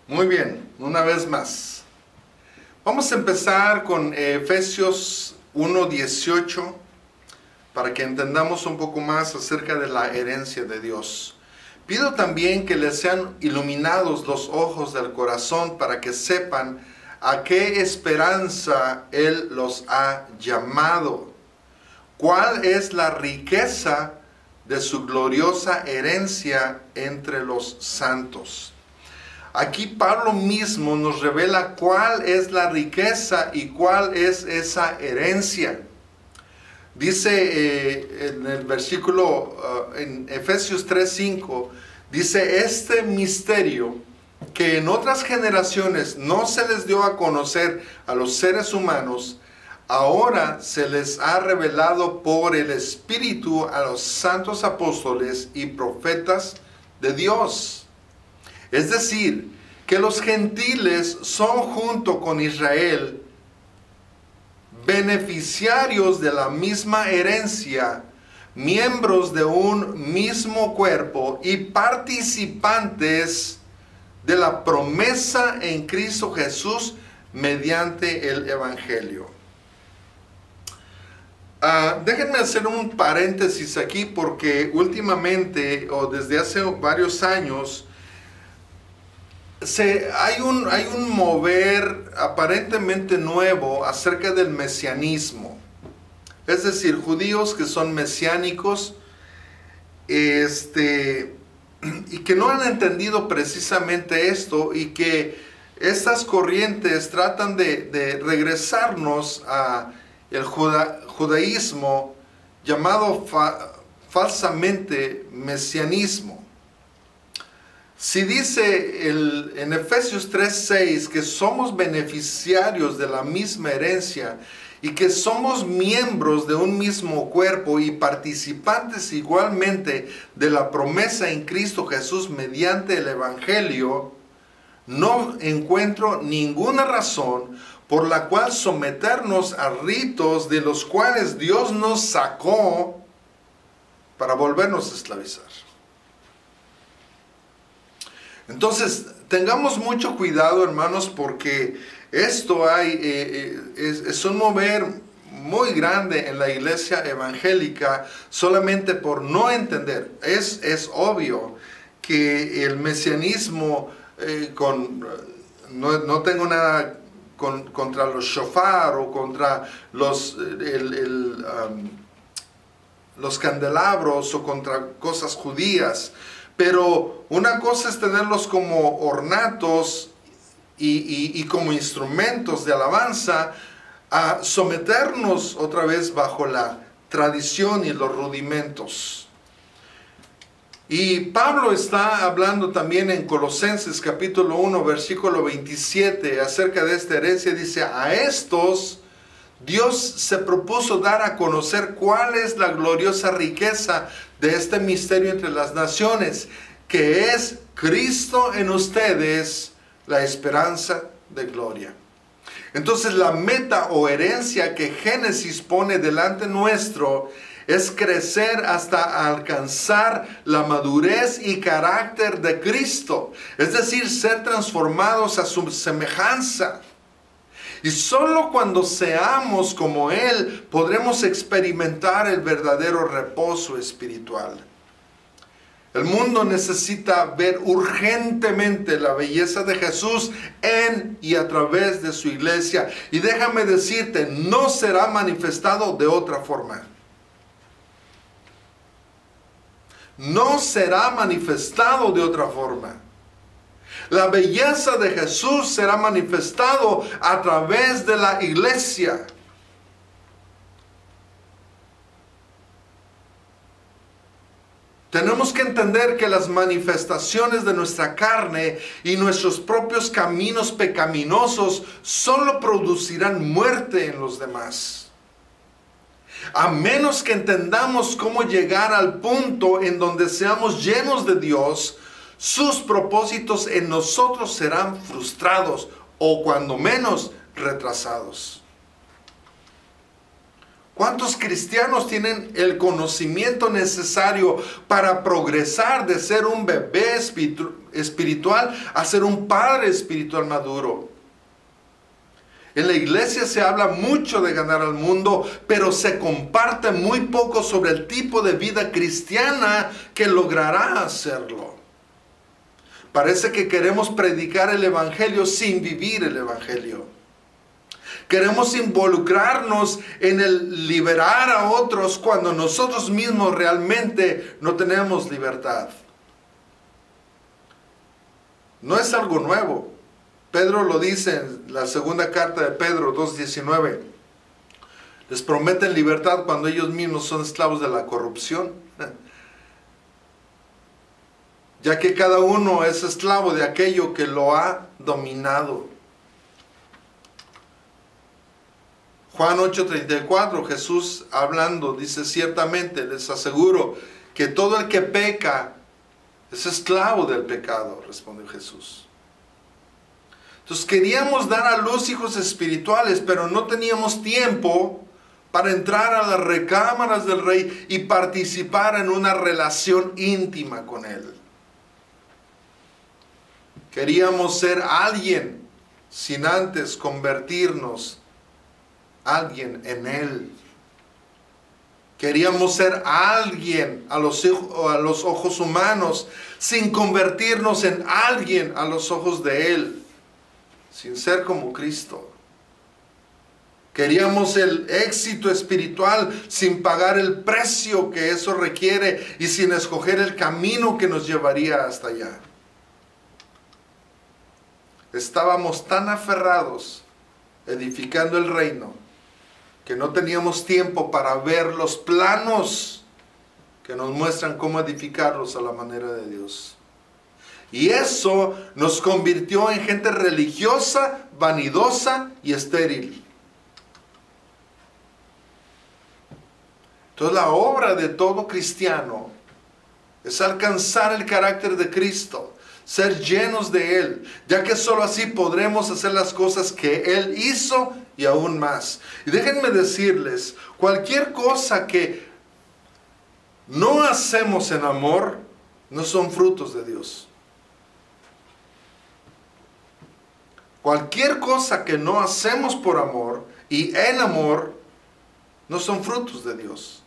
Muy bien, una vez más. Vamos a empezar con Efesios 1:18 para que entendamos un poco más acerca de la herencia de Dios. Pido también que les sean iluminados los ojos del corazón para que sepan a qué esperanza Él los ha llamado. ¿Cuál es la riqueza de su gloriosa herencia entre los santos? Aquí Pablo mismo nos revela cuál es la riqueza y cuál es esa herencia. Dice en el versículo, en Efesios 3:5, dice: este misterio que en otras generaciones no se les dio a conocer a los seres humanos, ahora se les ha revelado por el Espíritu a los santos apóstoles y profetas de Dios. Es decir, que los gentiles son junto con Israel beneficiarios de la misma herencia, miembros de un mismo cuerpo y participantes de la promesa en Cristo Jesús mediante el Evangelio. Déjenme hacer un paréntesis aquí porque últimamente o desde hace varios años hay un mover aparentemente nuevo acerca del mesianismo. Es decir, judíos que son mesiánicos y que no han entendido precisamente esto, y que estas corrientes tratan de regresarnos a el judaísmo llamado falsamente mesianismo. Si dice en Efesios 3:6 que somos beneficiarios de la misma herencia y que somos miembros de un mismo cuerpo y participantes igualmente de la promesa en Cristo Jesús mediante el Evangelio, no encuentro ninguna razón por la cual someternos a ritos de los cuales Dios nos sacó para volvernos a esclavizar. Entonces, tengamos mucho cuidado, hermanos, porque esto es un mover muy grande en la iglesia evangélica solamente por no entender. Es obvio que el mesianismo, no tengo nada contra los shofar o contra los candelabros o contra cosas judías. Pero una cosa es tenerlos como ornatos y como instrumentos de alabanza, a someternos otra vez bajo la tradición y los rudimentos. Y Pablo está hablando también en Colosenses capítulo 1, versículo 27, acerca de esta herencia. Dice: a estos Dios se propuso dar a conocer cuál es la gloriosa riqueza de este misterio entre las naciones, que es Cristo en ustedes, la esperanza de gloria. Entonces, la meta o herencia que Génesis pone delante nuestro es crecer hasta alcanzar la madurez y carácter de Cristo, es decir, ser transformados a su semejanza. Y solo cuando seamos como Él podremos experimentar el verdadero reposo espiritual. El mundo necesita ver urgentemente la belleza de Jesús en y a través de su iglesia. Y déjame decirte, no será manifestado de otra forma. No será manifestado de otra forma. La belleza de Jesús será manifestado a través de la iglesia. Tenemos que entender que las manifestaciones de nuestra carne y nuestros propios caminos pecaminosos solo producirán muerte en los demás. A menos que entendamos cómo llegar al punto en donde seamos llenos de Dios, sus propósitos en nosotros serán frustrados o cuando menos retrasados. ¿Cuántos cristianos tienen el conocimiento necesario para progresar de ser un bebé espiritual a ser un padre espiritual maduro? En la iglesia se habla mucho de ganar al mundo, pero se comparte muy poco sobre el tipo de vida cristiana que logrará hacerlo. Parece que queremos predicar el evangelio sin vivir el evangelio. Queremos involucrarnos en el liberar a otros cuando nosotros mismos realmente no tenemos libertad. No es algo nuevo. Pedro lo dice en la segunda carta de Pedro 2:19. Les prometen libertad cuando ellos mismos son esclavos de la corrupción. Ya que cada uno es esclavo de aquello que lo ha dominado. Juan 8:34, Jesús hablando, dice: ciertamente les aseguro que todo el que peca es esclavo del pecado, respondió Jesús. Entonces queríamos dar a luz hijos espirituales, pero no teníamos tiempo para entrar a las recámaras del Rey y participar en una relación íntima con Él. Queríamos ser alguien sin antes convertirnos alguien en Él. Queríamos ser alguien a los ojos humanos sin convertirnos en alguien a los ojos de Él, sin ser como Cristo. Queríamos el éxito espiritual sin pagar el precio que eso requiere y sin escoger el camino que nos llevaría hasta allá. Estábamos tan aferrados edificando el reino que no teníamos tiempo para ver los planos que nos muestran cómo edificarlos a la manera de Dios. Y eso nos convirtió en gente religiosa, vanidosa y estéril. Entonces la obra de todo cristiano es alcanzar el carácter de Cristo, ser llenos de Él, ya que solo así podremos hacer las cosas que Él hizo y aún más. Y déjenme decirles, cualquier cosa que no hacemos en amor, no son frutos de Dios. Cualquier cosa que no hacemos por amor y en amor, no son frutos de Dios.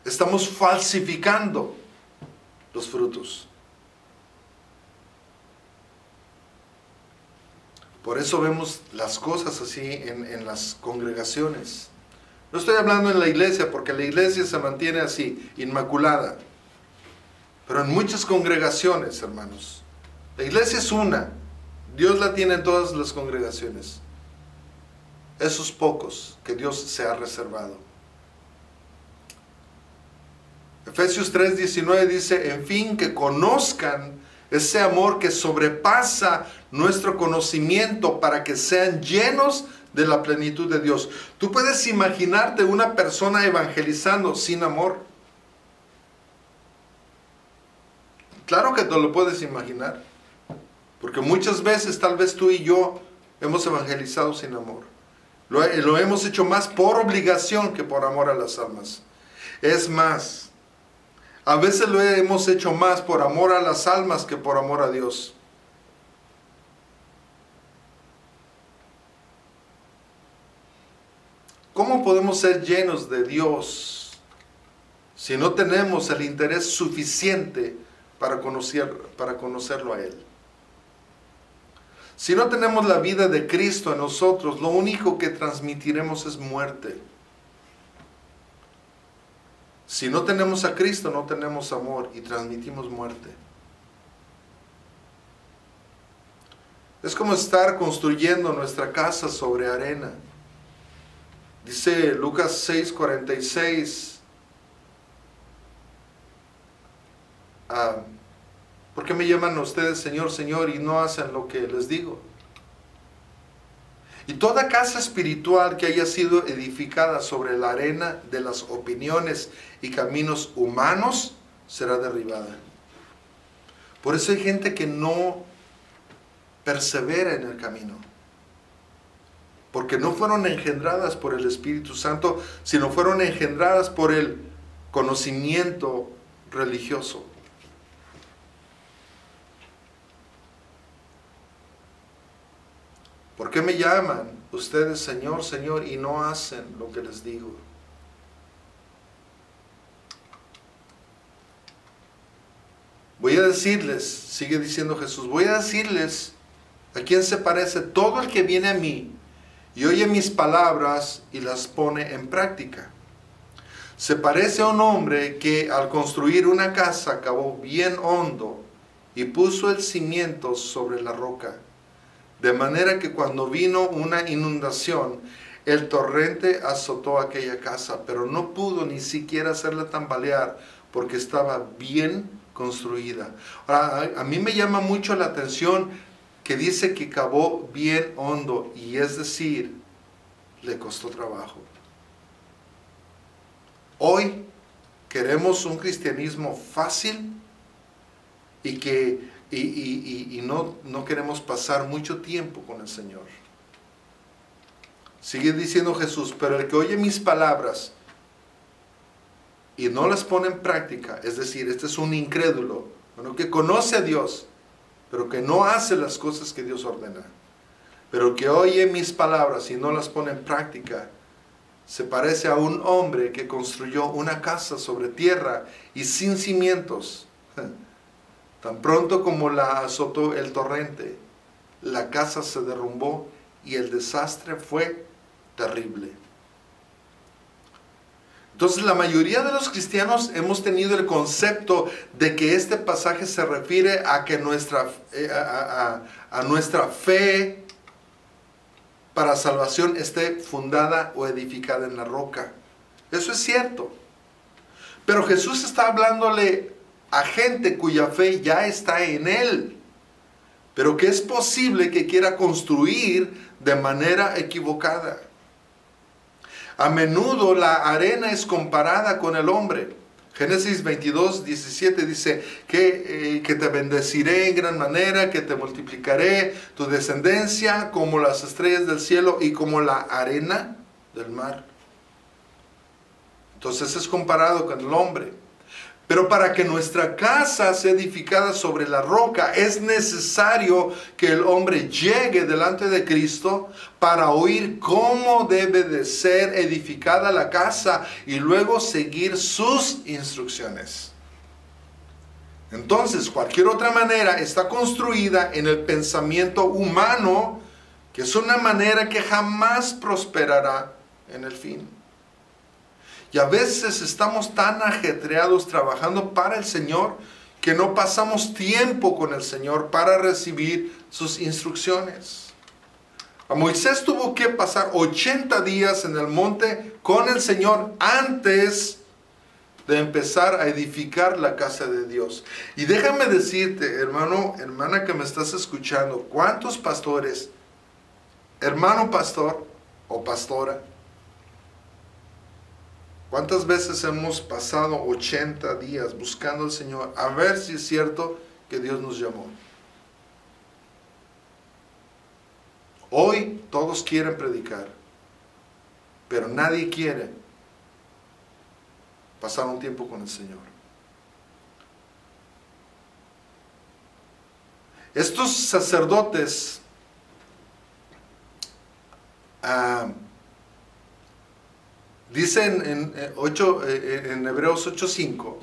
Estamos falsificando los frutos. Por eso vemos las cosas así en las congregaciones. No estoy hablando en la iglesia, porque la iglesia se mantiene así, inmaculada. Pero en muchas congregaciones, hermanos, la iglesia es una. Dios la tiene en todas las congregaciones. Esos pocos que Dios se ha reservado. Efesios 3:19 dice: en fin, que conozcan ese amor que sobrepasa nuestro conocimiento, para que sean llenos de la plenitud de Dios. ¿Tú puedes imaginarte una persona evangelizando sin amor? Claro que te lo puedes imaginar, porque muchas veces tal vez tú y yo hemos evangelizado sin amor. Lo hemos hecho más por obligación que por amor a las almas. Es más, a veces lo hemos hecho más por amor a las almas que por amor a Dios. ¿Cómo podemos ser llenos de Dios si no tenemos el interés suficiente para conocerlo a Él? Si no tenemos la vida de Cristo en nosotros, lo único que transmitiremos es muerte. Si no tenemos a Cristo, no tenemos amor y transmitimos muerte. Es como estar construyendo nuestra casa sobre arena. Dice Lucas 6:46. ¿Por qué me llaman ustedes Señor, Señor y no hacen lo que les digo? Y toda casa espiritual que haya sido edificada sobre la arena de las opiniones y caminos humanos será derribada. Por eso hay gente que no persevera en el camino. porque no fueron engendradas por el Espíritu Santo, sino fueron engendradas por el conocimiento religioso. ¿Por qué me llaman ustedes Señor, Señor y no hacen lo que les digo? Voy a decirles, sigue diciendo Jesús, voy a decirles a quién se parece todo el que viene a mí y oye mis palabras y las pone en práctica. Se parece a un hombre que al construir una casa cavó bien hondo y puso el cimiento sobre la roca. De manera que cuando vino una inundación, el torrente azotó aquella casa, pero no pudo ni siquiera hacerla tambalear porque estaba bien construida. Ahora, a mí me llama mucho la atención que dice que cavó bien hondo, y es decir, le costó trabajo. Hoy queremos un cristianismo fácil y que no queremos pasar mucho tiempo con el Señor. Sigue diciendo Jesús, pero el que oye mis palabras y no las pone en práctica, es decir, este es un incrédulo, bueno, que conoce a Dios, pero que no hace las cosas que Dios ordena. Pero que oye mis palabras y no las pone en práctica, se parece a un hombre que construyó una casa sobre tierra y sin cimientos. Tan pronto como la azotó el torrente, la casa se derrumbó y el desastre fue terrible. Entonces la mayoría de los cristianos hemos tenido el concepto de que este pasaje se refiere a que nuestra fe para salvación esté fundada o edificada en la roca. Eso es cierto. Pero Jesús está hablándole a gente cuya fe ya está en Él, pero que es posible que quiera construir de manera equivocada. A menudo la arena es comparada con el hombre. Génesis 22, 17 dice que te bendeciré en gran manera, que te multiplicaré tu descendencia como las estrellas del cielo y como la arena del mar. Entonces es comparado con el hombre. Pero para que nuestra casa sea edificada sobre la roca, es necesario que el hombre llegue delante de Cristo para oír cómo debe de ser edificada la casa y luego seguir sus instrucciones. Entonces, cualquier otra manera está construida en el pensamiento humano, que es una manera que jamás prosperará en el fin. Y a veces estamos tan ajetreados trabajando para el Señor que no pasamos tiempo con el Señor para recibir sus instrucciones. A Moisés tuvo que pasar 80 días en el monte con el Señor antes de empezar a edificar la casa de Dios. Y déjame decirte, hermano, hermana que me estás escuchando, ¿cuántos pastores, hermano pastor o pastora, cuántas veces hemos pasado 80 días buscando al Señor a ver si es cierto que Dios nos llamó? Hoy todos quieren predicar, pero nadie quiere pasar un tiempo con el Señor. Estos sacerdotes dicen en Hebreos 8:5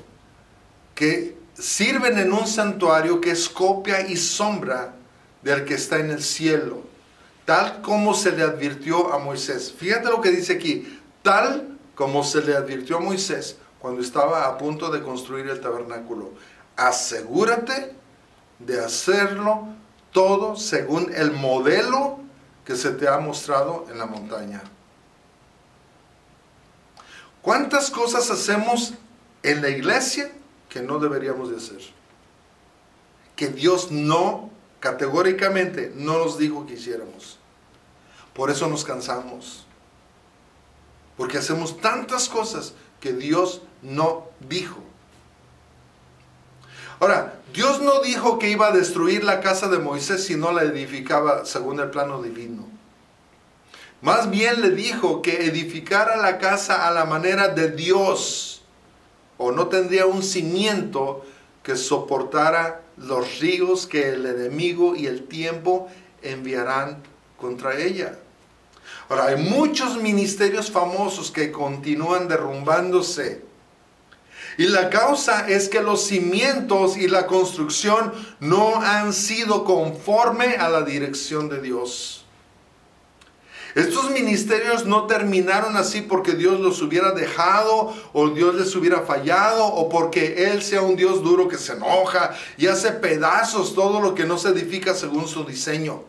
que sirven en un santuario que es copia y sombra del que está en el cielo, tal como se le advirtió a Moisés. Fíjate lo que dice aquí, tal como se le advirtió a Moisés cuando estaba a punto de construir el tabernáculo. Asegúrate de hacerlo todo según el modelo que se te ha mostrado en la montaña. ¿Cuántas cosas hacemos en la iglesia que no deberíamos de hacer? Que Dios categóricamente no nos dijo que hiciéramos. Por eso nos cansamos. Porque hacemos tantas cosas que Dios no dijo. Ahora, Dios no dijo que iba a destruir la casa de Moisés si no la edificaba según el plano divino. Más bien le dijo que edificara la casa a la manera de Dios, o no tendría un cimiento que soportara los ríos que el enemigo y el tiempo enviarán contra ella. Ahora, hay muchos ministerios famosos que continúan derrumbándose. Y la causa es que los cimientos y la construcción no han sido conforme a la dirección de Dios. Estos ministerios no terminaron así porque Dios los hubiera dejado o Dios les hubiera fallado o porque Él sea un Dios duro que se enoja y hace pedazos todo lo que no se edifica según su diseño.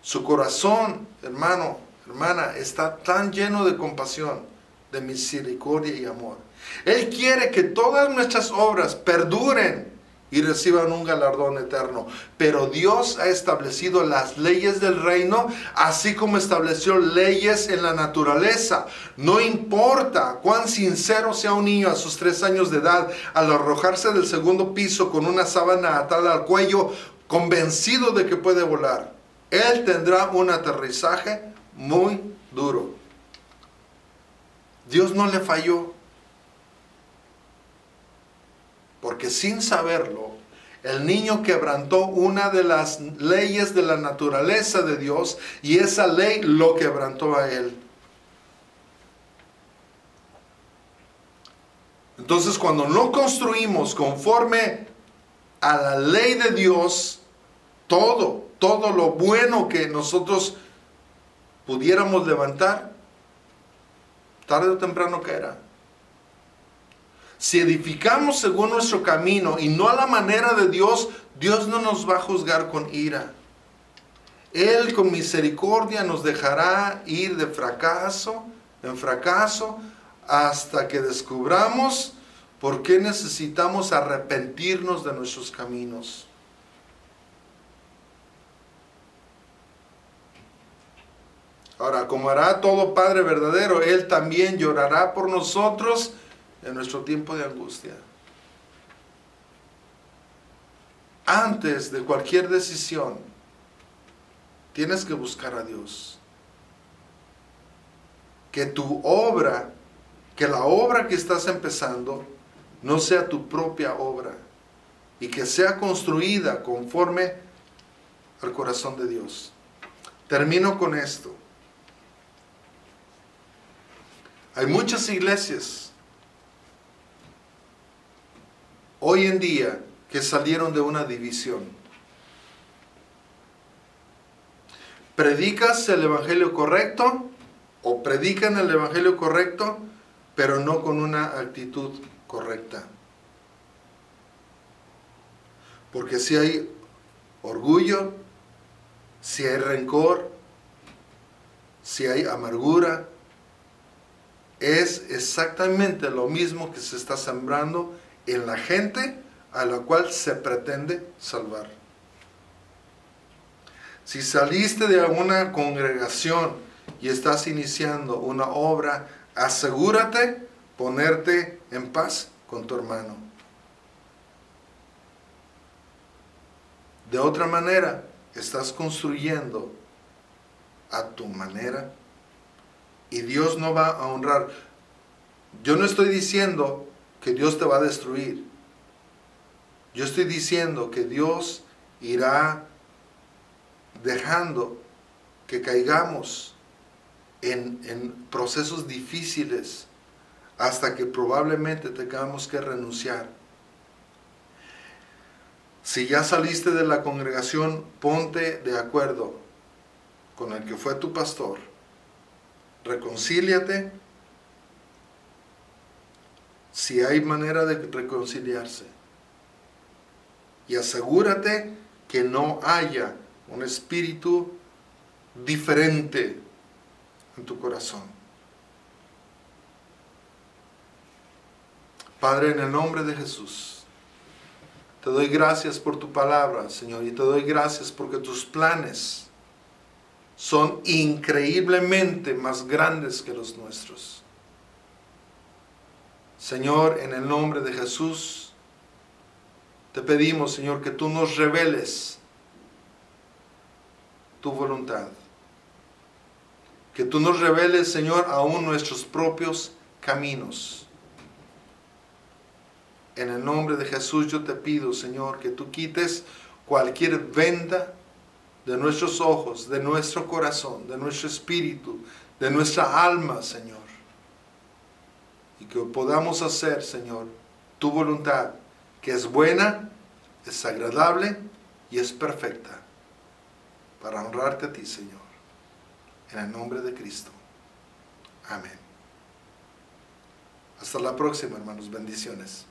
Su corazón, hermano, hermana, está tan lleno de compasión, de misericordia y amor. Él quiere que todas nuestras obras perduren y reciban un galardón eterno. Pero Dios ha establecido las leyes del reino, así como estableció leyes en la naturaleza. No importa cuán sincero sea un niño a sus 3 años de edad, al arrojarse del segundo piso con una sábana atada al cuello, convencido de que puede volar, él tendrá un aterrizaje muy duro. Dios no le falló. Porque sin saberlo, el niño quebrantó una de las leyes de la naturaleza de Dios y esa ley lo quebrantó a él. Entonces, cuando no construimos conforme a la ley de Dios, todo lo bueno que nosotros pudiéramos levantar, tarde o temprano caerá. Si edificamos según nuestro camino y no a la manera de Dios, Dios no nos va a juzgar con ira. Él con misericordia nos dejará ir de fracaso en fracaso hasta que descubramos por qué necesitamos arrepentirnos de nuestros caminos. Ahora, como hará todo Padre verdadero, Él también llorará por nosotros en nuestro tiempo de angustia. Antes de cualquier decisión, tienes que buscar a Dios. Que tu obra, que la obra que estás empezando, no sea tu propia obra y que sea construida conforme al corazón de Dios. Termino con esto. Hay muchas iglesias hoy en día que salieron de una división. ¿Predicas el evangelio correcto? ¿O predican el evangelio correcto, pero no con una actitud correcta? Porque si hay orgullo, si hay rencor, si hay amargura, es exactamente lo mismo que se está sembrando en la gente a la cual se pretende salvar. Si saliste de alguna congregación y estás iniciando una obra, asegúrate ponerte en paz con tu hermano. De otra manera, estás construyendo a tu manera y Dios no va a honrar. Yo no estoy diciendo que Dios te va a destruir. Yo estoy diciendo que Dios irá dejando que caigamos en procesos difíciles hasta que probablemente tengamos que renunciar. Si ya saliste de la congregación, ponte de acuerdo con el que fue tu pastor. Reconcíliate si hay manera de reconciliarse. Y asegúrate que no haya un espíritu diferente en tu corazón. Padre, en el nombre de Jesús, te doy gracias por tu palabra, Señor, y te doy gracias porque tus planes son increíblemente más grandes que los nuestros. Señor, en el nombre de Jesús, te pedimos, Señor, que tú nos reveles tu voluntad. Que tú nos reveles, Señor, aún nuestros propios caminos. En el nombre de Jesús yo te pido, Señor, que tú quites cualquier venda de nuestros ojos, de nuestro corazón, de nuestro espíritu, de nuestra alma, Señor. Y que podamos hacer, Señor, tu voluntad, que es buena, es agradable y es perfecta, para honrarte a ti, Señor. En el nombre de Cristo. Amén. Hasta la próxima, hermanos. Bendiciones.